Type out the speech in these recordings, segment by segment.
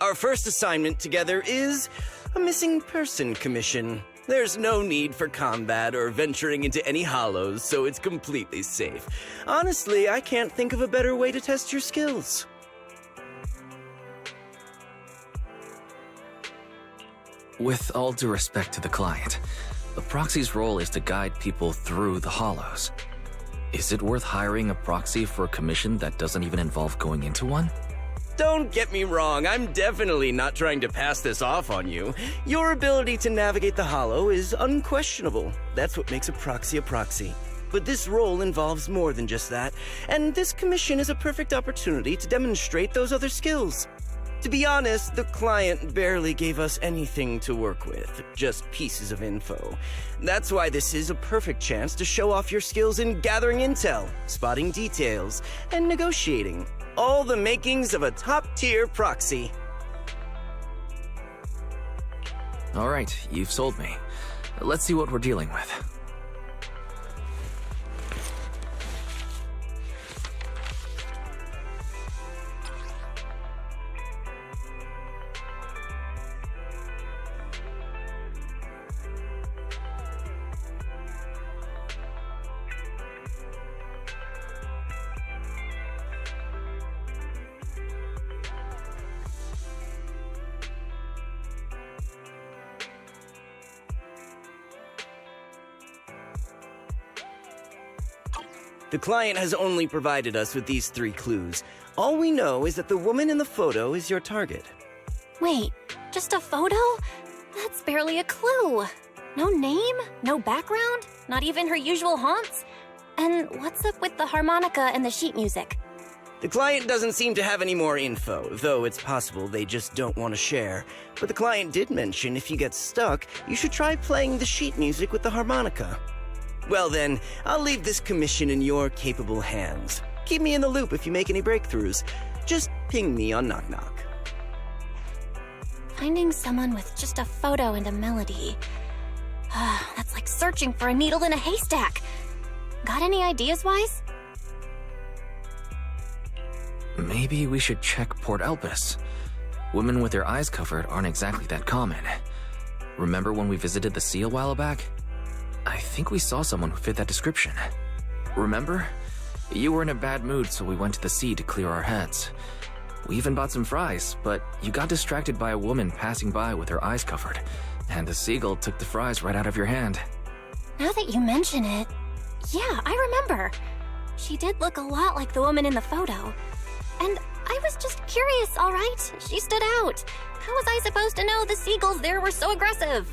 Our first assignment together is a missing person commission. There's no need for combat or venturing into any hollows, so it's completely safe. Honestly, I can't think of a better way to test your skills. With all due respect to the client, the proxy's role is to guide people through the hollows. Is it worth hiring a proxy for a commission that doesn't even involve going into one? Don't get me wrong, I'm definitely not trying to pass this off on you. Your ability to navigate the hollow is unquestionable. That's what makes a proxy. But this role involves more than just that, and this commission is a perfect opportunity to demonstrate those other skills. To be honest, the client barely gave us anything to work with, just pieces of info. That's why this is a perfect chance to show off your skills in gathering intel, spotting details, and negotiating. All the makings of a top-tier proxy. All right, you've sold me. Let's see what we're dealing with. The client has only provided us with these 3 clues. All we know is that the woman in the photo is your target. Wait, just a photo? That's barely a clue. No name, no background, not even her usual haunts? And what's up with the harmonica and the sheet music? The client doesn't seem to have any more info, though it's possible they just don't want to share. But the client did mention if you get stuck, you should try playing the sheet music with the harmonica. Well then, I'll leave this commission in your capable hands. Keep me in the loop if you make any breakthroughs. Just ping me on Knock Knock. Finding someone with just a photo and a melody. That's like searching for a needle in a haystack. Got any ideas, Wise? Maybe we should check Port Elpis. Women with their eyes covered aren't exactly that common. Remember when we visited the sea a while back? I think we saw someone who fit that description. Remember? You were in a bad mood, so we went to the sea to clear our heads. We even bought some fries, but you got distracted by a woman passing by with her eyes covered, and the seagull took the fries right out of your hand. Now that you mention it, yeah, I remember. She did look a lot like the woman in the photo. And I was just curious, all right? She stood out. How was I supposed to know the seagulls there were so aggressive?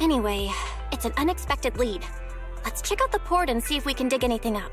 Anyway, it's an unexpected lead. Let's check out the port and see if we can dig anything up.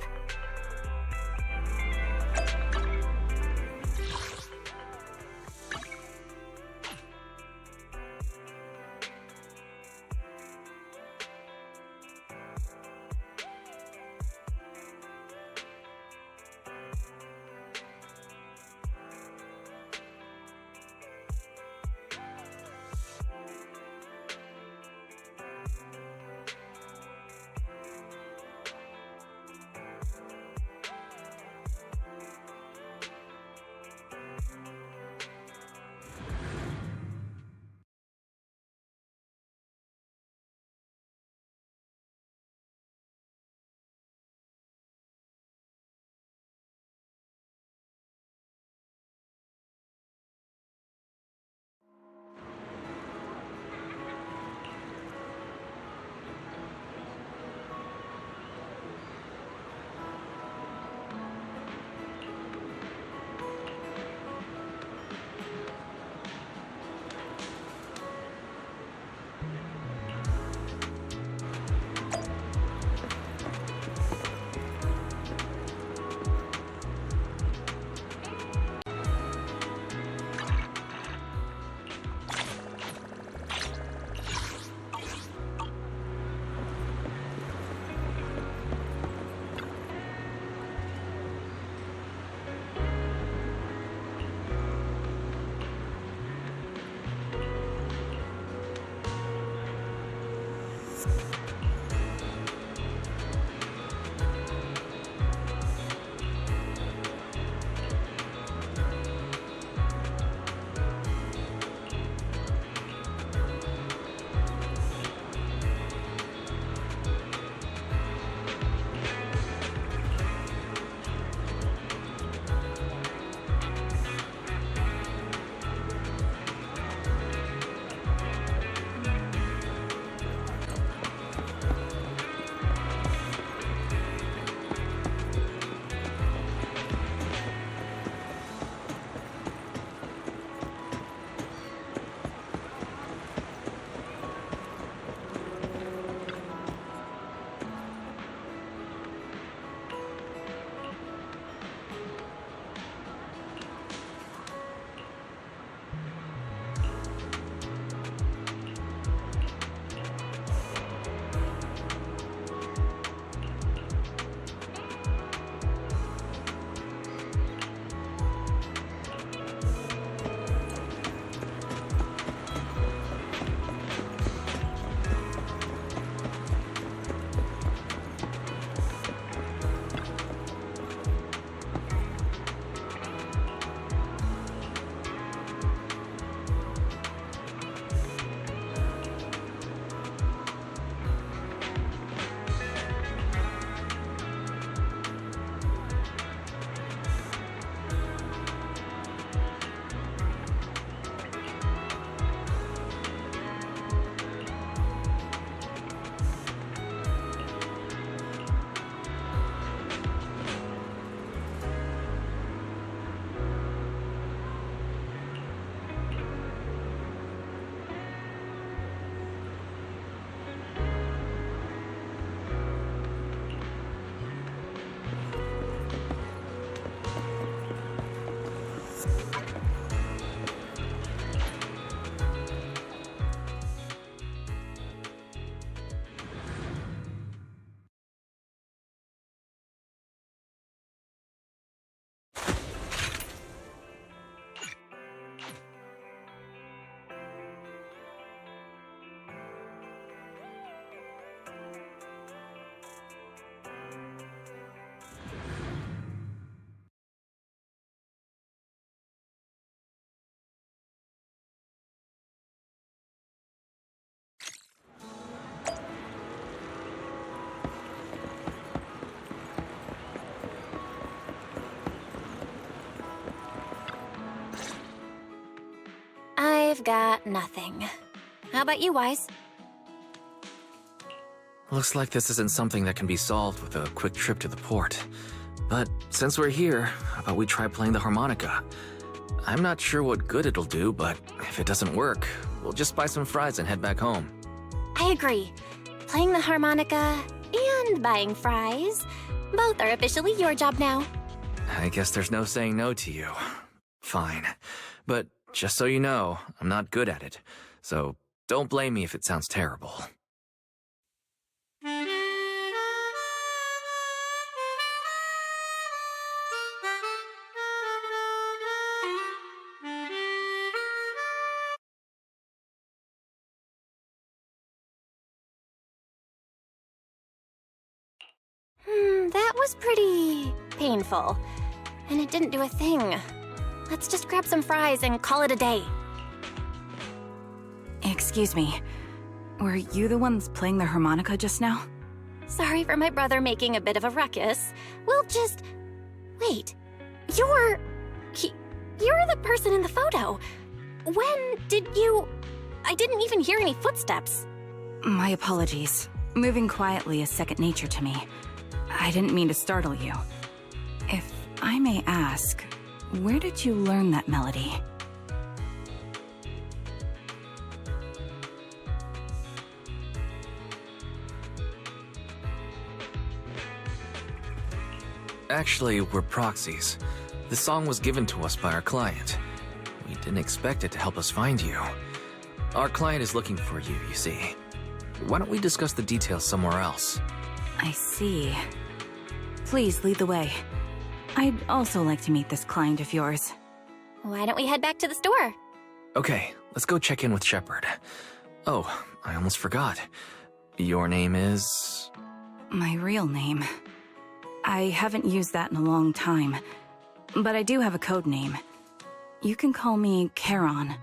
I've got nothing. How about you, Wise? Looks like this isn't something that can be solved with a quick trip to the port. But since we're here, how about we try playing the harmonica? I'm not sure what good it'll do, but if it doesn't work, we'll just buy some fries and head back home. I agree. Playing the harmonica and buying fries, both are officially your job now. I guess there's no saying no to you. Fine. But just so you know, I'm not good at it. So don't blame me if it sounds terrible. That was pretty painful. And it didn't do a thing. Let's just grab some fries and call it a day. Excuse me. Were you the ones playing the harmonica just now? Sorry for my brother making a bit of a ruckus. We'll just... Wait. You're the person in the photo. When did you... I didn't even hear any footsteps. My apologies. Moving quietly is second nature to me. I didn't mean to startle you. If I may ask, where did you learn that melody? Actually, we're proxies. The song was given to us by our client. We didn't expect it to help us find you. Our client is looking for you, you see. Why don't we discuss the details somewhere else? I see. Please lead the way. I'd also like to meet this client of yours. Why don't we head back to the store? Okay, let's go check in with Shepard. Oh, I almost forgot. Your name is... My real name. I haven't used that in a long time, but I do have a code name. You can call me Charon.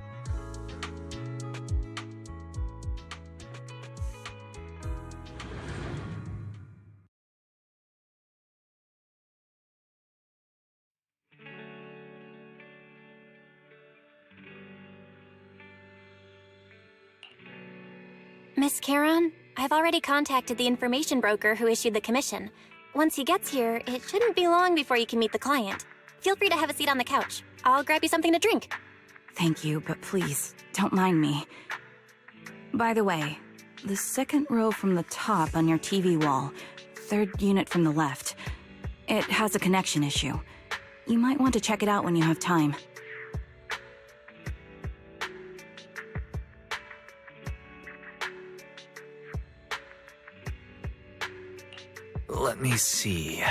Miss Charon, I've already contacted the information broker who issued the commission. Once he gets here, it shouldn't be long before you can meet the client. Feel free to have a seat on the couch. I'll grab you something to drink. Thank you, but please, don't mind me. By the way, the second row from the top on your TV wall, third unit from the left, it has a connection issue. You might want to check it out when you have time. Let me see.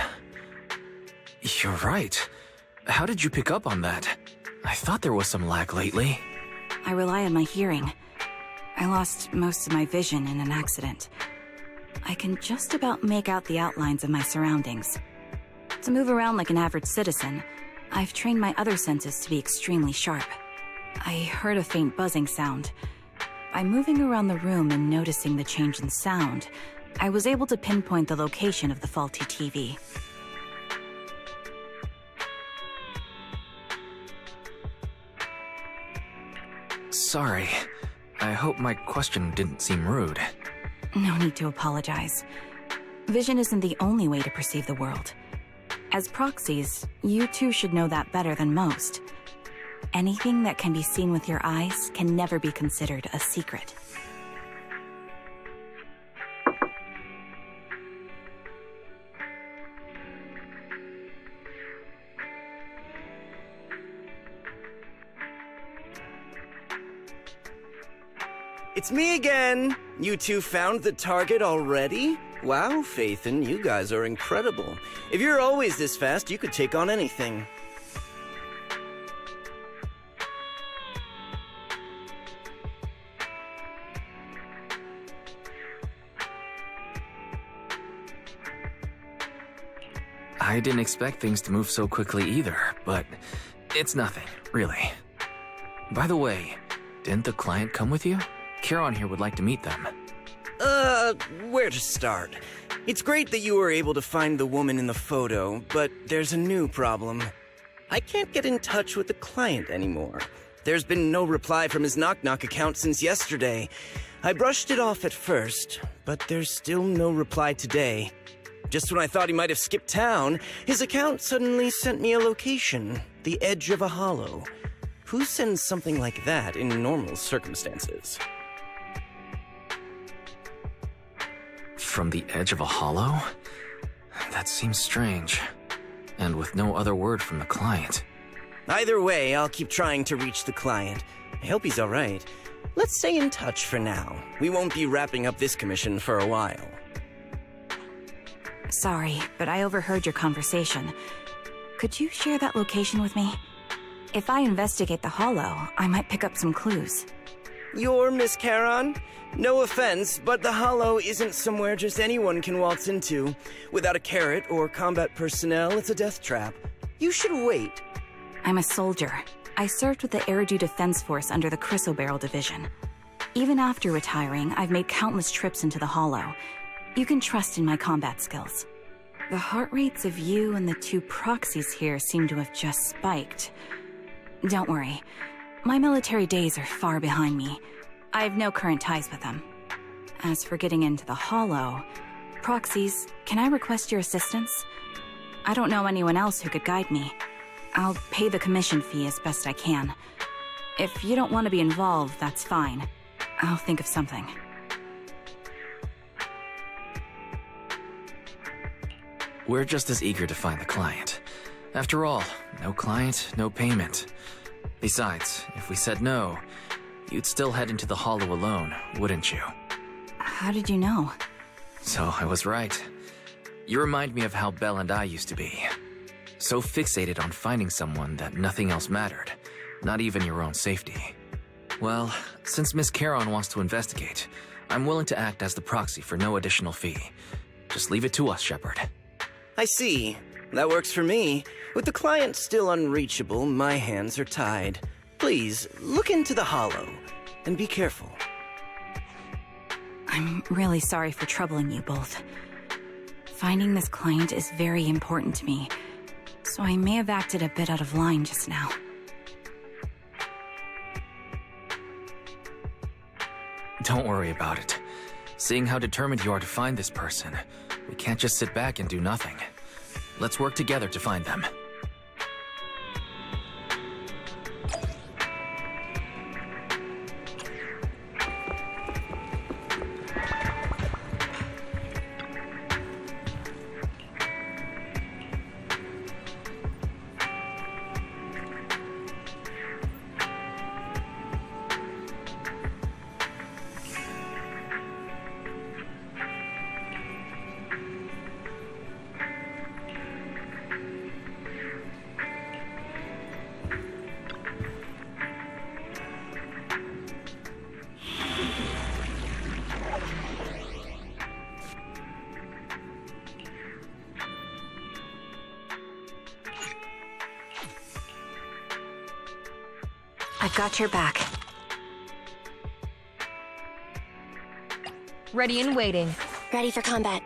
You're right. How did you pick up on that? I thought there was some lag lately. I rely on my hearing. I lost most of my vision in an accident. I can just about make out the outlines of my surroundings. To move around like an average citizen, I've trained my other senses to be extremely sharp. I heard a faint buzzing sound. By moving around the room and noticing the change in sound, I was able to pinpoint the location of the faulty TV. Sorry. I hope my question didn't seem rude. No need to apologize. Vision isn't the only way to perceive the world. As proxies, you too should know that better than most. Anything that can be seen with your eyes can never be considered a secret. It's me again! You two found the target already? Wow, Phaethon, you guys are incredible. If you're always this fast, you could take on anything. I didn't expect things to move so quickly either, but it's nothing, really. By the way, didn't the client come with you? Charon here would like to meet them. Where to start? It's great that you were able to find the woman in the photo, but there's a new problem. I can't get in touch with the client anymore. There's been no reply from his knock-knock account since yesterday. I brushed it off at first, but there's still no reply today. Just when I thought he might have skipped town, his account suddenly sent me a location, the edge of a hollow. Who sends something like that in normal circumstances? From the edge of a hollow? That seems strange. And with no other word from the client. Either way, I'll keep trying to reach the client. I hope he's all right. Let's stay in touch for now. We won't be wrapping up this commission for a while. Sorry, but I overheard your conversation. Could you share that location with me? If I investigate the hollow, I might pick up some clues. You're Miss Charon? No offense, but the hollow isn't somewhere just anyone can waltz into. Without a carrot or combat personnel, it's a death trap. You should wait. I'm a soldier. I served with the Air Defense Force under the Chrysoberyl Division. Even after retiring, I've made countless trips into the hollow. You can trust in my combat skills. The heart rates of you and the two proxies here seem to have just spiked. Don't worry. My military days are far behind me. I have no current ties with them. As for getting into the hollow, proxies, can I request your assistance? I don't know anyone else who could guide me. I'll pay the commission fee as best I can. If you don't want to be involved, that's fine. I'll think of something. We're just as eager to find the client. After all, no client, no payment. Besides, if we said no, you'd still head into the hollow alone, wouldn't you? How did you know? So I was right. You remind me of how Belle and I used to be. So fixated on finding someone that nothing else mattered, not even your own safety. Well, since Miss Charon wants to investigate, I'm willing to act as the proxy for no additional fee. Just leave it to us, Shepard. I see. That works for me. With the client still unreachable, my hands are tied. Please, look into the hollow, and be careful. I'm really sorry for troubling you both. Finding this client is very important to me, so I may have acted a bit out of line just now. Don't worry about it. Seeing how determined you are to find this person, we can't just sit back and do nothing. Let's work together to find them. I've got your back. Ready and waiting. Ready for combat.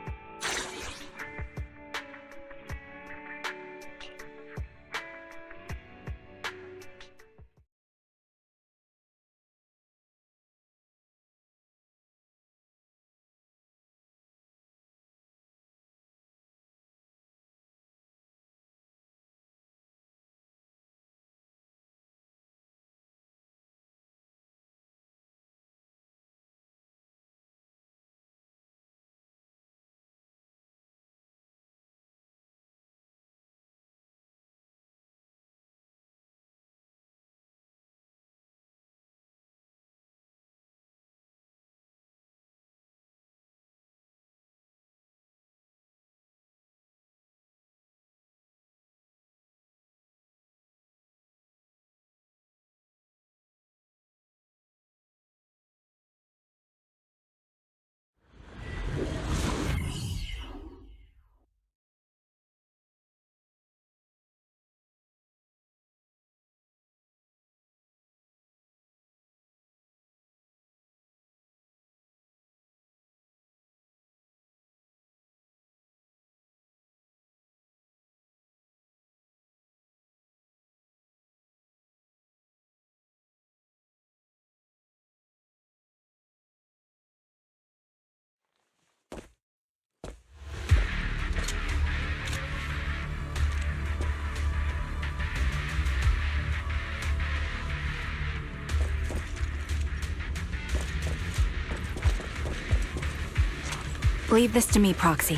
Leave this to me, Proxy.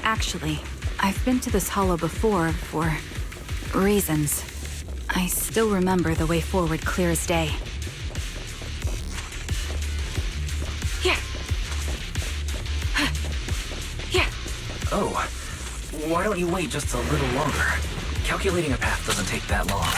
Actually, I've been to this hollow before for reasons. I still remember the way forward clear as day. Here. Here. Oh, why don't you wait just a little longer? Calculating a path doesn't take that long.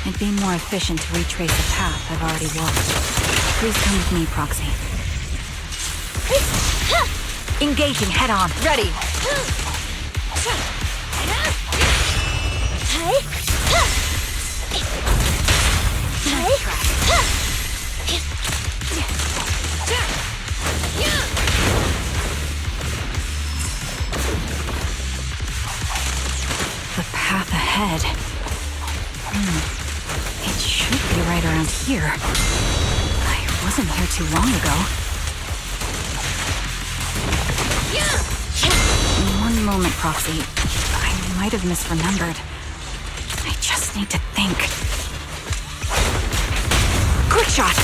It'd be more efficient to retrace a path I've already walked. Please come with me, Proxy. Engaging head on. Ready. The path ahead. It should be right around here. I wasn't here too long ago. One moment, Proxy. I might have misremembered. I just need to think. Quick shot!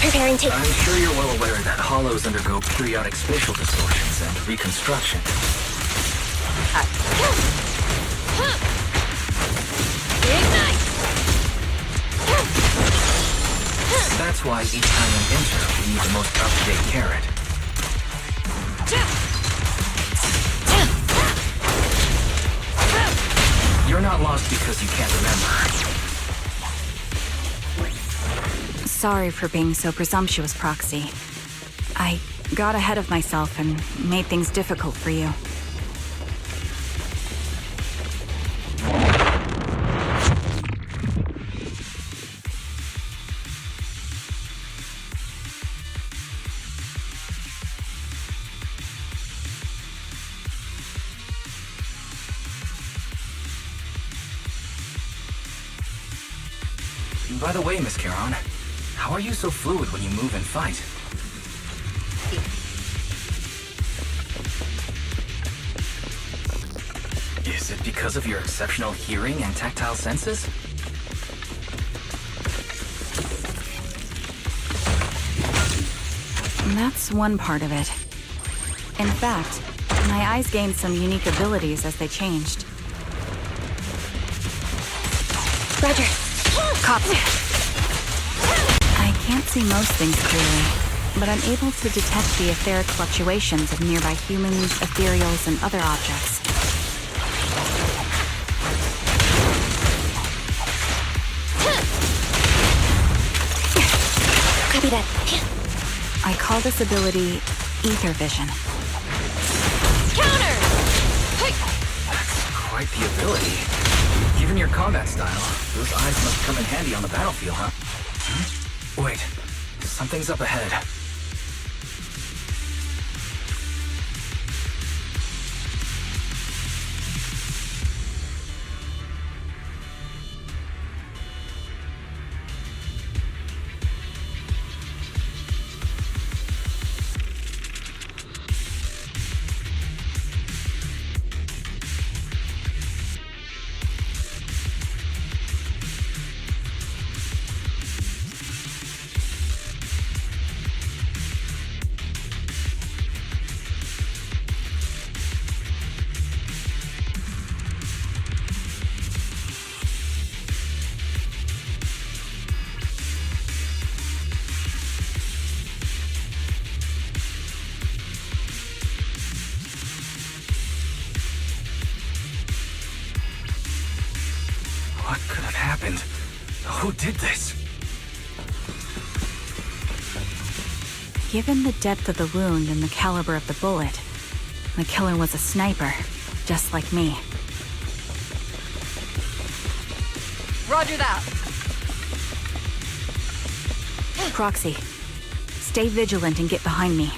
Preparing to... I'm sure you're well aware that hollows undergo periodic spatial distortions and reconstruction. Ignite! That's why each time we enter, we need the most up-to-date carrot. You're not lost because you can't remember. Sorry for being so presumptuous, Proxy. I got ahead of myself and made things difficult for you. By the way, Miss Caron, how are you so fluid when you move and fight? Is it because of your exceptional hearing and tactile senses? That's one part of it. In fact, my eyes gained some unique abilities as they changed. Roger. Copy. I can't see most things clearly, but I'm able to detect the etheric fluctuations of nearby humans, ethereals, and other objects. Copy that. I call this ability ether vision. Counter! That's quite the ability. Given your combat style, those eyes must come in handy on the battlefield, huh? Wait, something's up ahead. What could have happened? Who did this? Given the depth of the wound and the caliber of the bullet, the killer was a sniper, just like me. Roger that. Proxy, stay vigilant and get behind me.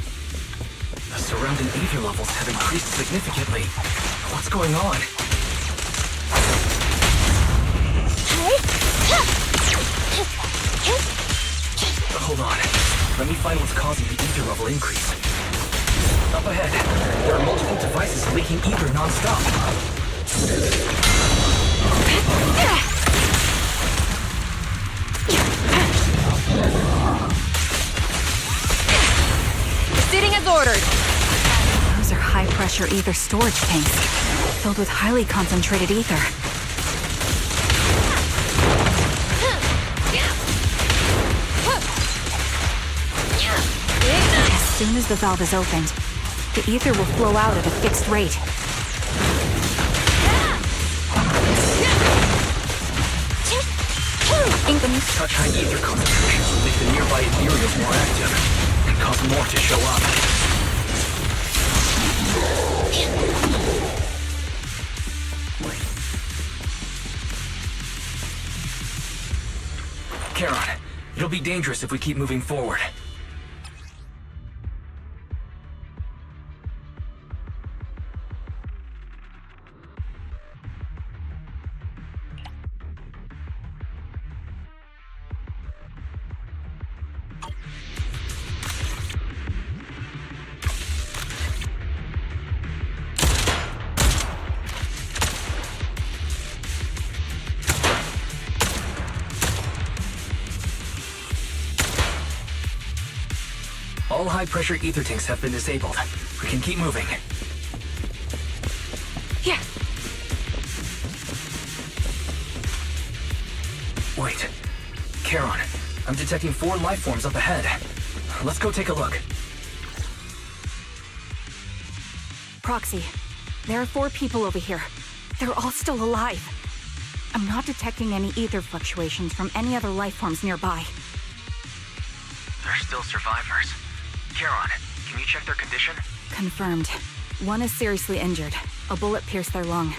The surrounding ether levels have increased significantly. What's going on? Hold on. Let me find what's causing the ether level increase. Up ahead, there are multiple devices leaking ether non-stop. Proceeding as ordered. Those are high-pressure ether storage tanks, filled with highly concentrated ether. As soon as the valve is opened, the ether will flow out at a fixed rate. Such high ether concentrations will make the nearby ethereals more active and cause more to show up. Charon, it'll be dangerous if we keep moving forward. All high-pressure ether tanks have been disabled. We can keep moving. Yeah. Wait. Charon, I'm detecting 4 life forms up ahead. Let's go take a look. Proxy, there are 4 people over here. They're all still alive. I'm not detecting any ether fluctuations from any other life forms nearby. They're still survivors. Charon, can you check their condition? Confirmed. 1 is seriously injured. A bullet pierced their lung.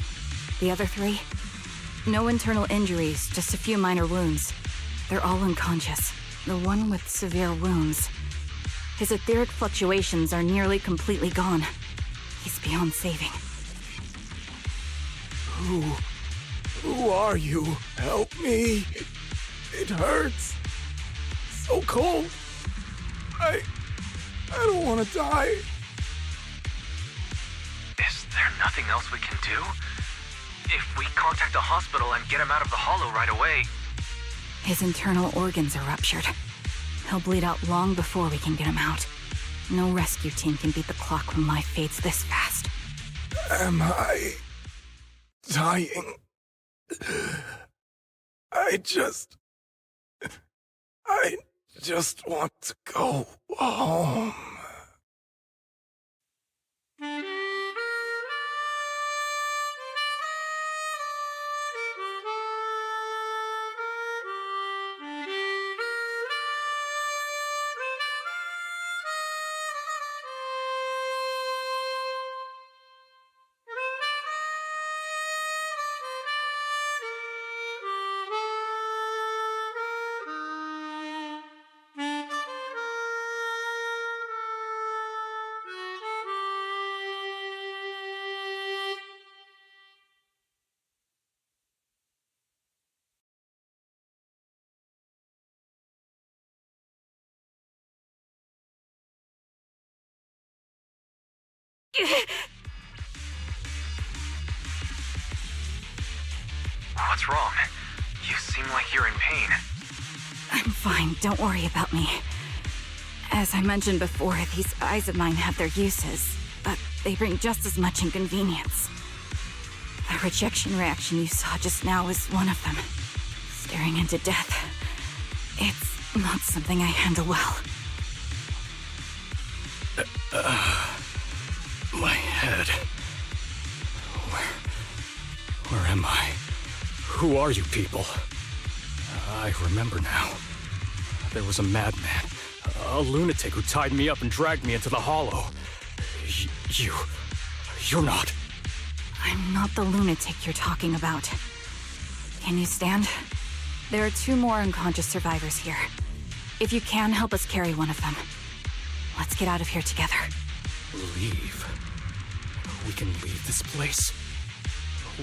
The other 3? No internal injuries, just a few minor wounds. They're all unconscious. The one with severe wounds. His etheric fluctuations are nearly completely gone. He's beyond saving. Who are you? Help me. It hurts. So cold. I don't want to die. Is there nothing else we can do? If we contact the hospital and get him out of the hollow right away... His internal organs are ruptured. He'll bleed out long before we can get him out. No rescue team can beat the clock when life fades this fast. Am I dying? I just want to go home. What's wrong? You seem like you're in pain. I'm fine, don't worry about me. As I mentioned before, these eyes of mine have their uses, but they bring just as much inconvenience. The rejection reaction you saw just now was one of them. Staring into death. It's not something I handle well. My head. Where am I? Who are you people? I remember now. There was a madman, a lunatic who tied me up and dragged me into the hollow. You're not. I'm not the lunatic you're talking about. Can you stand? There are 2 more unconscious survivors here. If you can, help us carry one of them. Let's get out of here together. Leave? We can leave this place?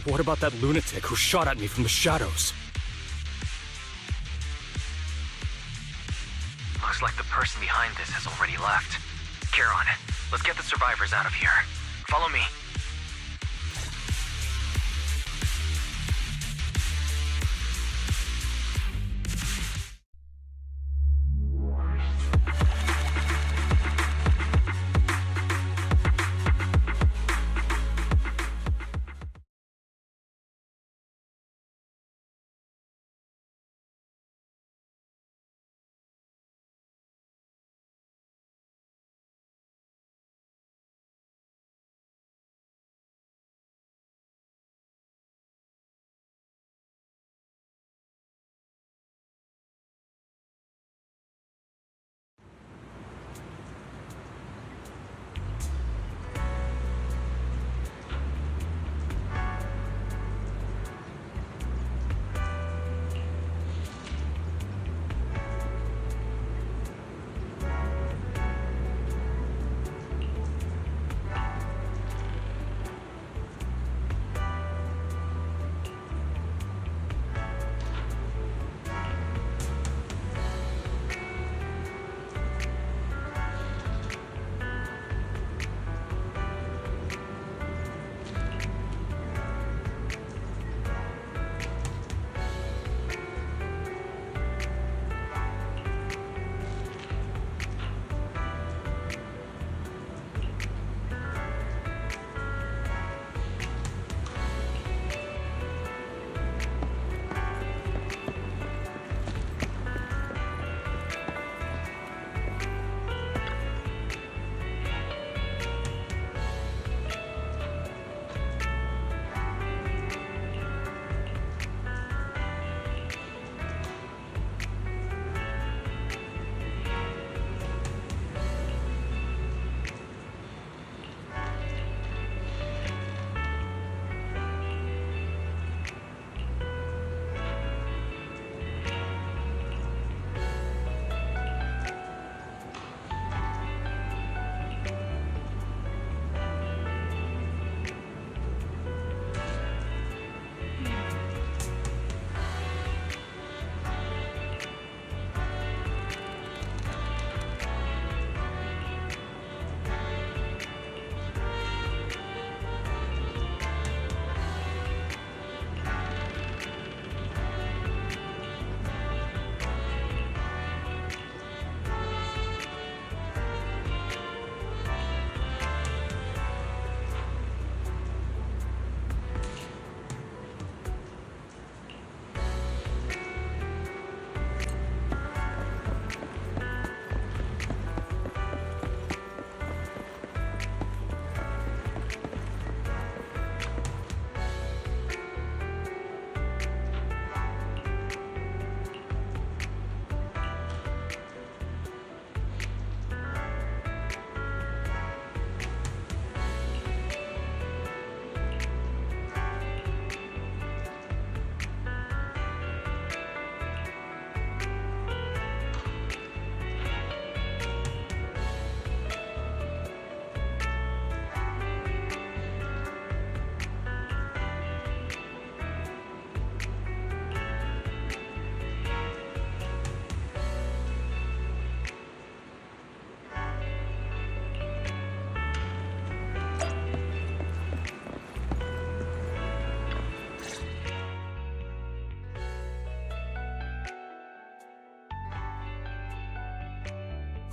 What about that lunatic who shot at me from the shadows? Looks like the person behind this has already left. Charon, let's get the survivors out of here. Follow me.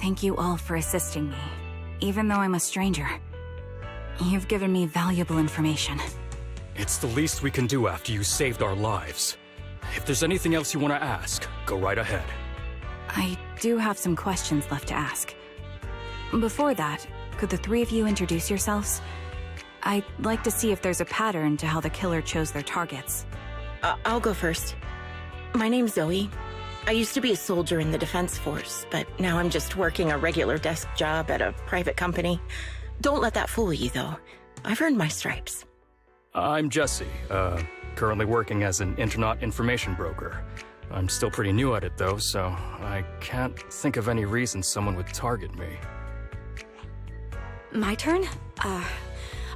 Thank you all for assisting me, even though I'm a stranger. You've given me valuable information. It's the least we can do after you saved our lives. If there's anything else you want to ask, go right ahead. I do have some questions left to ask. Before that, could the three of you introduce yourselves? I'd like to see if there's a pattern to how the killer chose their targets. I'll go first. My name's Zoe. I used to be a soldier in the Defense Force, but now I'm just working a regular desk job at a private company. Don't let that fool you, though. I've earned my stripes. I'm Jesse, currently working as an internet information broker. I'm still pretty new at it, though, so I can't think of any reason someone would target me. My turn?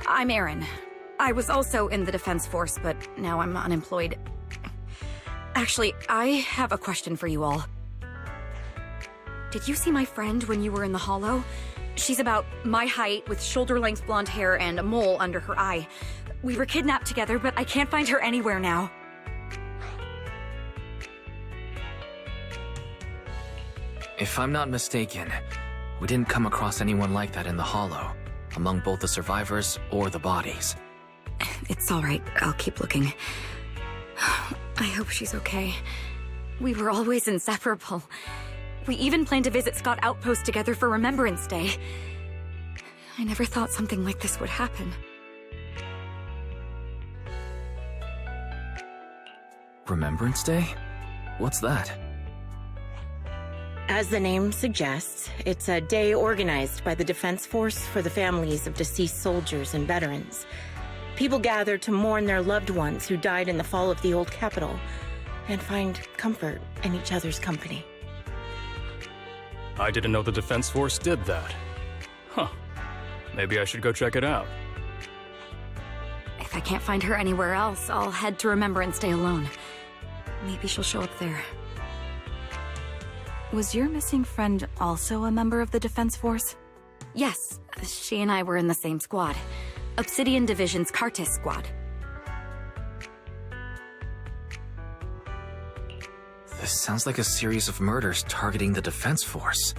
I'm Erin. I was also in the Defense Force, but now I'm unemployed. Actually, I have a question for you all. Did you see my friend when you were in the Hollow? She's about my height, with shoulder-length blonde hair and a mole under her eye. We were kidnapped together, but I can't find her anywhere now. If I'm not mistaken, we didn't come across anyone like that in the Hollow, among both the survivors or the bodies. It's all right. I'll keep looking. I hope she's okay. We were always inseparable. We even planned to visit Scott Outpost together for Remembrance Day. I never thought something like this would happen. Remembrance Day? What's that? As the name suggests, it's a day organized by the Defense Force for the families of deceased soldiers and veterans. People gather to mourn their loved ones who died in the fall of the old capital and find comfort in each other's company. I didn't know the Defense Force did that. Huh. Maybe I should go check it out. If I can't find her anywhere else, I'll head to Remembrance Day alone. Maybe she'll show up there. Was your missing friend also a member of the Defense Force? Yes, she and I were in the same squad. Obsidian Division's Cartis squad. This sounds like a series of murders targeting the Defense Force.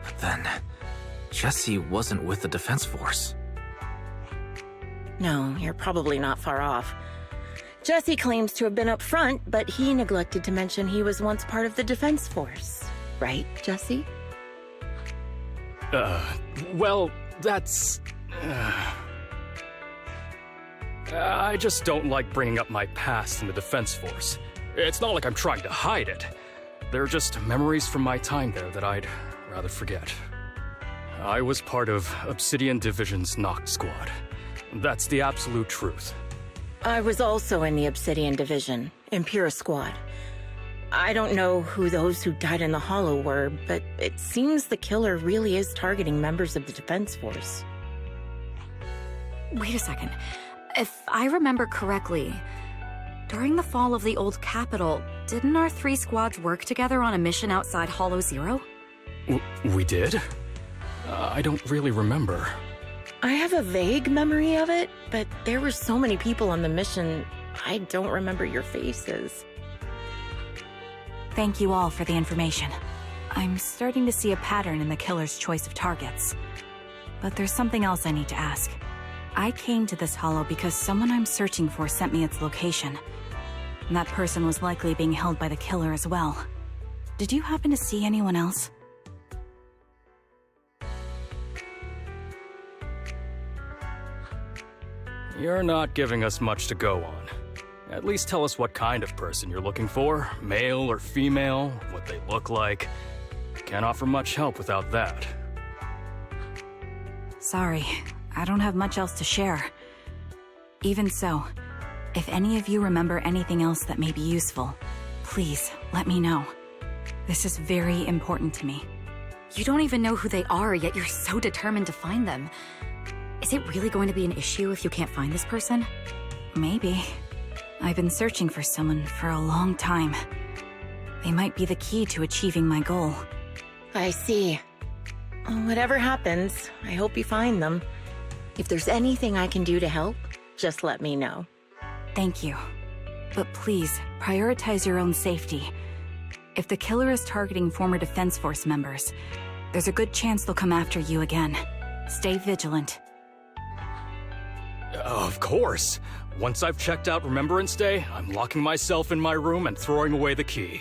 But then, Jesse wasn't with the Defense Force. No, you're probably not far off. Jesse claims to have been up front, but he neglected to mention he was once part of the Defense Force. Right, Jesse? Well, that's... I just don't like bringing up my past in the Defense Force. It's not like I'm trying to hide it. They're just memories from my time there that I'd rather forget. I was part of Obsidian Division's Noct Squad. That's the absolute truth. I was also in the Obsidian Division, Impera Squad. I don't know who those who died in the Hollow were, but it seems the killer really is targeting members of the Defense Force. Wait a second. If I remember correctly, during the fall of the old capital, didn't our three squads work together on a mission outside Hollow Zero? We did? I don't really remember. I have a vague memory of it, but there were so many people on the mission, I don't remember your faces. Thank you all for the information. I'm starting to see a pattern in the killer's choice of targets. But there's something else I need to ask. I came to this hollow because someone I'm searching for sent me its location. And that person was likely being held by the killer as well. Did you happen to see anyone else? You're not giving us much to go on. At least tell us what kind of person you're looking for, male or female, what they look like. Can't offer much help without that. Sorry, I don't have much else to share. Even so, if any of you remember anything else that may be useful, please let me know. This is very important to me. You don't even know who they are, yet you're so determined to find them. Is it really going to be an issue if you can't find this person? Maybe. I've been searching for someone for a long time. They might be the key to achieving my goal. I see. Whatever happens, I hope you find them. If there's anything I can do to help, just let me know. Thank you. But please, prioritize your own safety. If the killer is targeting former Defense Force members, There's a good chance they'll come after you again. Stay vigilant. Of course. Once I've checked out Remembrance Day, I'm locking myself in my room and throwing away the key.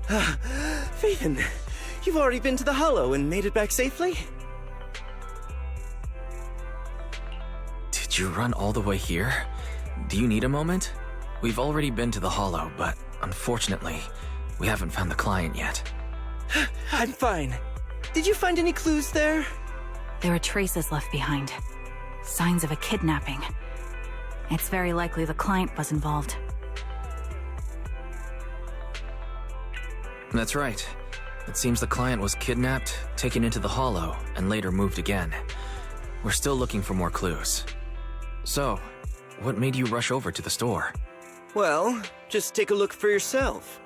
Phaethon, you've already been to the Hollow and made it back safely? Did you run all the way here? Do you need a moment? We've already been to the Hollow, but unfortunately, we haven't found the client yet. I'm fine. Did you find any clues there? There are traces left behind. Signs of a kidnapping. It's very likely the client was involved. That's right. It seems the client was kidnapped, taken into the Hollow, and later moved again. We're still looking for more clues. So, what made you rush over to the store? Well, just take a look for yourself.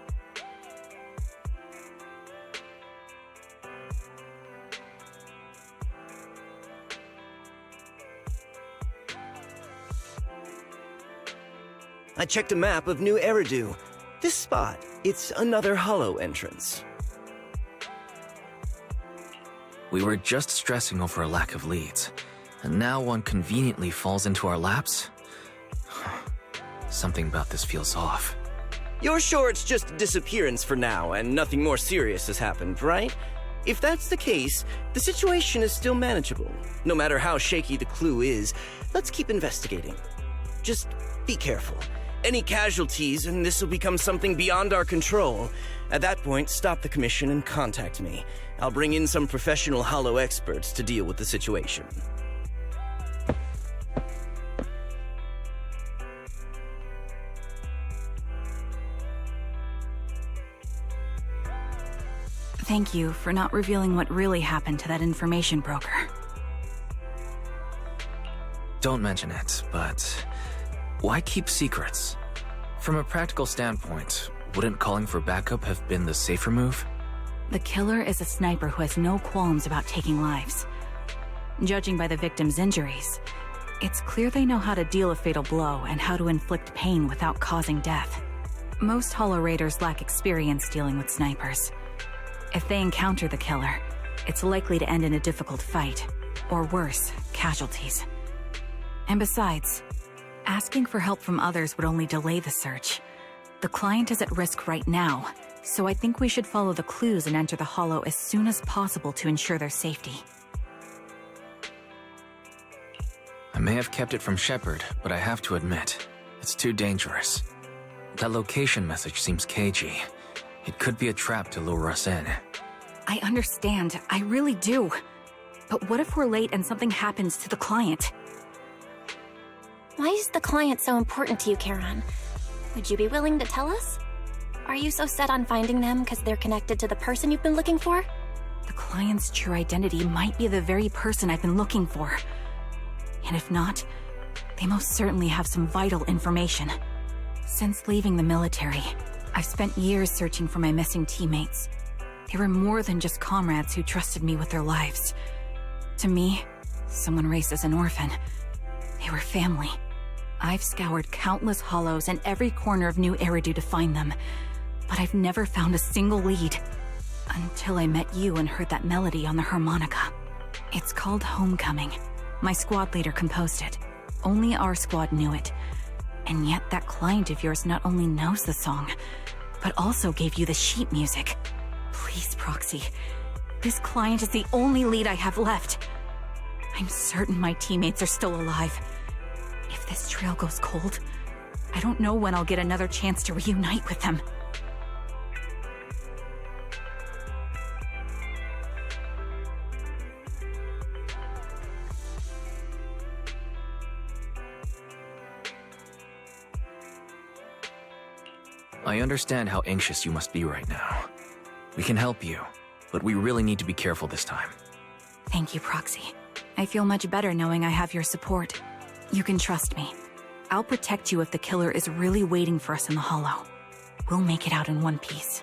I checked a map of New Eridu. This spot, it's another Hollow entrance. We were just stressing over a lack of leads, and now one conveniently falls into our laps? Something about this feels off. You're sure it's just a disappearance for now and nothing more serious has happened, right? If that's the case, the situation is still manageable. No matter how shaky the clue is, let's keep investigating. Just be careful. Any casualties, and this will become something beyond our control. At that point, stop the commission and contact me. I'll bring in some professional Hollow experts to deal with the situation. Thank you for not revealing what really happened to that information broker. Don't mention it, but why keep secrets? From a practical standpoint, wouldn't calling for backup have been the safer move? The killer is a sniper who has no qualms about taking lives. Judging by the victim's injuries, it's clear they know how to deal a fatal blow and how to inflict pain without causing death. Most Hollow Raiders lack experience dealing with snipers. If they encounter the killer, it's likely to end in a difficult fight, or worse, casualties. And besides, asking for help from others would only delay the search. The client is at risk right now, so I think we should follow the clues and enter the Hollow as soon as possible to ensure their safety. I may have kept it from Shepard, but I have to admit, it's too dangerous. That location message seems cagey. It could be a trap to lure us in. I understand, I really do. But what if we're late and something happens to the client? Why is the client so important to you, Charon? Would you be willing to tell us? Are you so set on finding them because they're connected to the person you've been looking for? The client's true identity might be the very person I've been looking for. And if not, they most certainly have some vital information. Since leaving the military, I've spent years searching for my missing teammates. They were more than just comrades who trusted me with their lives. To me, someone raised as an orphan, they were family. I've scoured countless hollows and every corner of New Eridu to find them, but I've never found a single lead. Until I met you and heard that melody on the harmonica. It's called Homecoming. My squad leader composed it. Only our squad knew it. And yet that client of yours not only knows the song, but also gave you the sheet music. Please, Proxy. This client is the only lead I have left. I'm certain my teammates are still alive. If this trail goes cold, I don't know when I'll get another chance to reunite with them. I understand how anxious you must be right now. We can help you, but we really need to be careful this time. Thank you, Proxy. I feel much better knowing I have your support. You can trust me. I'll protect you if the killer is really waiting for us in the Hollow. We'll make it out in one piece.